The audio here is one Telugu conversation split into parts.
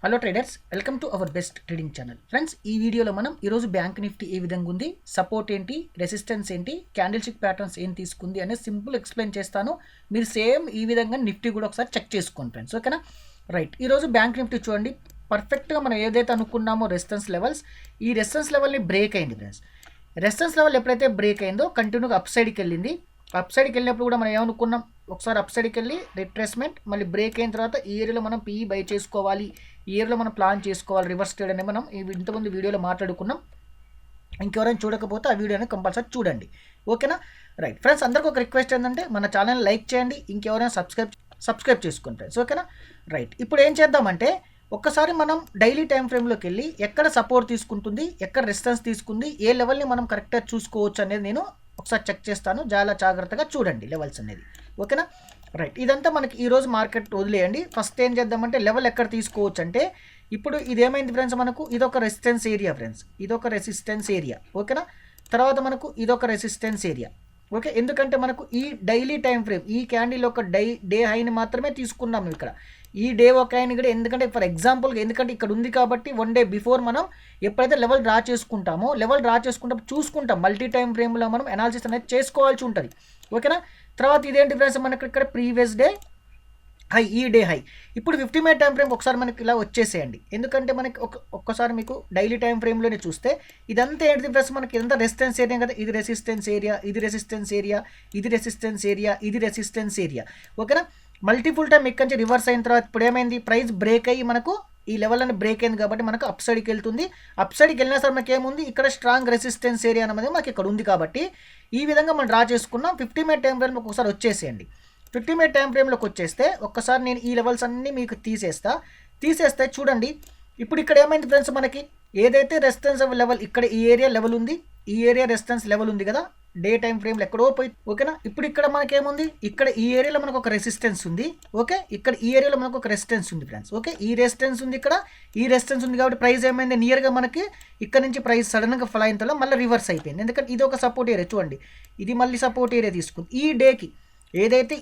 Hello traders, welcome to our best trading channel. Friends, ఈ వీడియోలో మనం ఈరోజు బ్యాంక్ నిఫ్టీ ఏ విధంగా ఉంది, సపోర్ట్ ఏంటి, రెసిస్టెన్స్ ఏంటి, క్యాండిల్ స్టిక్ ప్యాటర్న్స్ ఏం తీసుకుంది అనేది సింపుల్ ఎక్స్ప్లెయిన్ చేస్తాను. మీరు సేమ్ ఈ విధంగా నిఫ్టీ కూడా ఒకసారి చెక్ చేసుకోండి ఫ్రెండ్స్, ఓకేనా? రైట్, ఈరోజు బ్యాంక్ నిఫ్టీ చూడండి, పర్ఫెక్ట్గా మనం ఏదైతే అనుకున్నామో రెసిస్టెన్స్ లెవెల్స్, ఈ రెసిస్టెన్స్ లెవెల్ని బ్రేక్ అయింది ఫ్రెండ్స్. రెసిస్టెన్స్ లెవెల్ ఎప్పుడైతే బ్రేక్ అయిందో కంటిన్యూగా అప్ సైడ్కి వెళ్ళింది. అప్ సైడ్కి వెళ్ళినప్పుడు కూడా మనం ఏమనుకున్నాం, ఒకసారి అప్ సైడ్కి వెళ్ళి రిట్రేస్మెంట్, మళ్ళీ బ్రేక్ అయిన తర్వాత ఈ ఏరియాలో మనం పీఈ బై చేసుకోవాలి, ఈ ఇయర్లో మనం ప్లాన్ చేసుకోవాలి రివర్స్ ట్రేడ్ అని మనం ఇంతకుముందు వీడియోలో మాట్లాడుకున్నాం. ఇంకెవరైనా చూడకపోతే ఆ వీడియోని కంపల్సరీ చూడండి, ఓకేనా? రైట్ ఫ్రెండ్స్, అందరికీ ఒక రిక్వెస్ట్ ఏంటంటే మన ఛానల్ లైక్ చేయండి, ఇంకెవరైనా సబ్స్క్రైబ్ చేసుకోండి ఫ్రెండ్స్, ఓకేనా? రైట్, ఇప్పుడు ఏం చేద్దామంటే ఒక్కసారి మనం డైలీ టైం ఫ్రేమ్లోకి వెళ్ళి ఎక్కడ సపోర్ట్ తీసుకుంటుంది, ఎక్కడ రెసిస్టెన్స్ తీసుకుంది, ఏ లెవెల్ని మనం కరెక్ట్గా చూసుకోవచ్చు అనేది నేను ఒకసారి చెక్ చేస్తాను. చాలా జాగ్రత్తగా చూడండి లెవెల్స్ అనేది, ఓకేనా? రైట్, ఇదంతా మనకి ఈరోజు మార్కెట్ వదిలేయండి. ఫస్ట్ ఏం చేద్దామంటే లెవెల్ ఎక్కడ తీసుకోవచ్చు అంటే, ఇప్పుడు ఇదేమైంది ఫ్రెండ్స్, మనకు ఇదొక రెసిస్టెన్స్ ఏరియా ఫ్రెండ్స్, ఇదొక రెసిస్టెన్స్ ఏరియా, ఓకేనా? తర్వాత మనకు ఇదొక రెసిస్టెన్స్ ఏరియా, ఓకే? ఎందుకంటే మనకు ఈ డైలీ టైం ఫ్రేమ్, ఈ క్యాండిల్ ఒక డే హైని మాత్రమే తీసుకున్నాము ఇక్కడ. ఈ డే ఒక హైని కూడా ఎందుకంటే ఫర్ ఎగ్జాంపుల్గా, ఎందుకంటే ఇక్కడ ఉంది కాబట్టి వన్ డే బిఫోర్ మనం ఎప్పుడైతే లెవెల్ డ్రా చేసుకుంటామో, లెవెల్ డ్రా చేసుకుంటే చూసుకుంటాం, మల్టీ టైం ఫ్రేమ్లో మనం అనాలిసిస్ అనేది చేసుకోవాల్సి ఉంటుంది, ఓకేనా? తర్వాత ఇదేంటి ఫ్రెండ్స్, మనకి ఇక్కడ ప్రీవియస్ డే హై, ఈ డే హై. ఇప్పుడు 50 మినిట్ టైం ఫ్రేమ్ ఒకసారి మనకి ఇలా వచ్చేసేయండి, ఎందుకంటే మనకి ఒక్కసారి మీకు డైలీ టైం ఫ్రేమ్లోనే చూస్తే ఇదంతా ఏంటి ఫ్రెండ్స్, మనకి ఇదంతా రెసిస్టెన్స్ ఏరియా కదా. ఇది రెసిస్టెన్స్ ఏరియా, ఇది రెసిస్టెన్స్ ఏరియా, ఇది రెసిస్టెన్స్ ఏరియా, ఇది రెసిస్టెన్స్ ఏరియా, ఓకేనా? మల్టిపుల్ టైం ఇక్కడి నుంచి రివర్స్ అయిన తర్వాత ఇప్పుడు ఏమైంది, ప్రైస్ బ్రేక్ అయ్యి మనకు ఈ లెవెల్ అని బ్రేక్ అయింది కాబట్టి మనకు అప్ సైడ్కి వెళ్తుంది. అప్ సైడ్కి వెళ్ళినా సరే మనకి ఏముంది, ఇక్కడ స్ట్రాంగ్ రెసిస్టెన్స్ ఏరియా అనేది మనకి ఇక్కడ ఉంది కాబట్టి ఈ విధంగా మనం డ్రా చేసుకున్నాం. 50 మినిట్ టైం ఫ్రేమ్ ఒకసారి వచ్చేసేయండి. 50 మినిట్ టైం ఫ్రేమ్లోకి వచ్చేస్తే ఒక్కసారి నేను ఈ లెవెల్స్ అన్నీ మీకు తీసేస్తే చూడండి, ఇప్పుడు ఇక్కడ ఏమైంది ఫ్రెండ్స్, మనకి ఏదైతే రెసిస్టెన్స్ లెవెల్ ఇక్కడ ఈ ఏరియా లెవెల్ ఉంది, ఈ ఏరియా రెసిస్టెన్స్ లెవెల్ ఉంది కదా డే టైం ఫ్రేమ్లో ఎక్కడో పోయి, ఓకేనా? ఇప్పుడు ఇక్కడ మనకేముంది, ఇక్కడ ఈ ఏరియాలో మనకు ఒక రెసిస్టెన్స్ ఉంది, ఓకే? ఇక్కడ ఈ ఏరియాలో మనకు ఒక రెసిస్టెన్స్ ఉంది ఫ్రెండ్స్, ఓకే? ఈ రెసిస్టెన్స్ ఉంది, ఇక్కడ ఈ రెసిస్టెన్స్ ఉంది కాబట్టి ప్రైస్ ఏమైంది, నియర్గా మనకి ఇక్కడ నుంచి ప్రైస్ సడన్గా ఫల్ అయిన తర్వాత మళ్ళీ రివర్స్ అయిపోయింది. ఎందుకంటే ఇది ఒక సపోర్ట్ ఏరియా చూడండి, ఇది మళ్ళీ సపోర్ట్ ఏరియా తీసుకుంది. ఈ డేకి ఏదైతే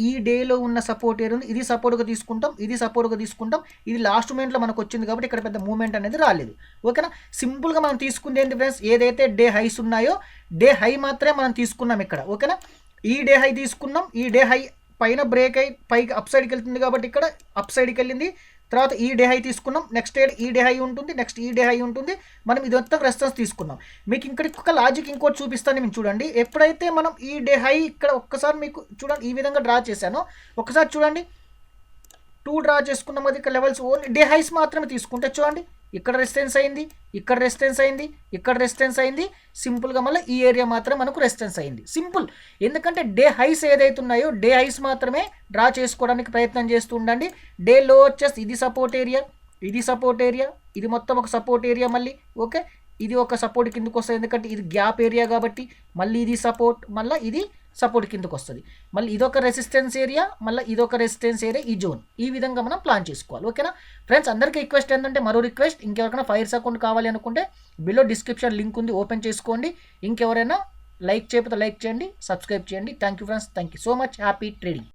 ఈ డేలో ఉన్న సపోర్ట్ ఏరియా ఉంది, ఇది సపోర్ట్గా తీసుకుంటాం, ఇది సపోర్ట్గా తీసుకుంటాం. ఇది లాస్ట్ మూమెంట్లో మనకు వచ్చింది కాబట్టి ఇక్కడ పెద్ద మూమెంట్ అనేది రాలేదు, ఓకేనా? సింపుల్గా మనం తీసుకుంది ఏంటి ఫ్రెండ్స్, ఏదైతే డే హైస్ ఉన్నాయో డే హై మాత్రమే మనం తీసుకున్నాం ఇక్కడ, ఓకేనా? ఈ డే హై తీసుకున్నాం, ఈ డే హై పైన బ్రేక్ అయి పైకి అప్ సైడ్కి వెళ్తుంది కాబట్టి ఇక్కడ అప్ సైడ్కి వెళ్ళింది. తర్వాత ఈ డే హై తీసుకున్నాం, నెక్స్ట్ డే ఈ డే హై ఉంటుంది, నెక్స్ట్ ఈ డే హై ఉంటుంది. మనం ఇదంతా రెసిస్టెన్స్ తీసుకున్నాం. మీకు ఇంకొక లాజిక్ ఇంకోటి చూపిస్తాను, మీరు చూడండి. ఎప్పుడైతే మనం ఈ డే హై ఇక్కడ ఒక్కసారి మీకు చూడండి ఈ విధంగా డ్రా చేశానో, ఒకసారి చూడండి 2 డ్రా చేసుకున్నాం అది ఇక్కడ లెవెల్స్ ఓన్లీ డే హైస్ మాత్రమే తీసుకుంటే చూడండి, ఇక్కడ రెసిస్టెన్స్ అయింది, ఇక్కడ రెసిస్టెన్స్ అయింది, ఇక్కడ రెసిస్టెన్స్ అయింది. సింపుల్గా మళ్ళీ ఈ ఏరియా మాత్రం మనకు రెసిస్టెన్స్ అయింది, సింపుల్. ఎందుకంటే డే హైస్ ఏదైతే ఉన్నాయో డే హైస్ మాత్రమే డ్రా చేసుకోవడానికి ప్రయత్నం చేస్తూ ఉండండి. డే లో వచ్చేసి ఇది సపోర్ట్ ఏరియా, ఇది సపోర్ట్ ఏరియా, ఇది మొత్తం ఒక సపోర్ట్ ఏరియా మళ్ళీ, ఓకే? ఇది ఒక సపోర్ట్ కిందకు వస్తుంది, ఎందుకంటే ఇది గ్యాప్ ఏరియా కాబట్టి. మళ్ళీ ఇది సపోర్ట్, మళ్ళీ ఇది సపోర్ట్ కిందకు వస్తుంది. మళ్ళీ ఇదొక రెసిస్టెన్స్ ఏరియా, మళ్ళీ ఇదొక రెసిస్టెన్స్ ఏరియా, ఈ జోన్. ఈ విధంగా మనం ప్లాన్ చేసుకోవాలి, ఓకేనా? ఫ్రెండ్స్, అందరికీ రిక్వెస్ట్ ఏంటంటే, మరో రిక్వెస్ట్, ఇంకెవరికైనా ఫైర్స్ అకౌంట్ కావాలి అనుకుంటే బిలో డిస్క్రిప్షన్ లింక్ ఉంది, ఓపెన్ చేసుకోండి. ఇంకెవరైనా లైక్ చేయకపోతే లైక్ చేయండి, సబ్స్క్రైబ్ చేయండి. Thank you friends, thank you so much. Happy trading.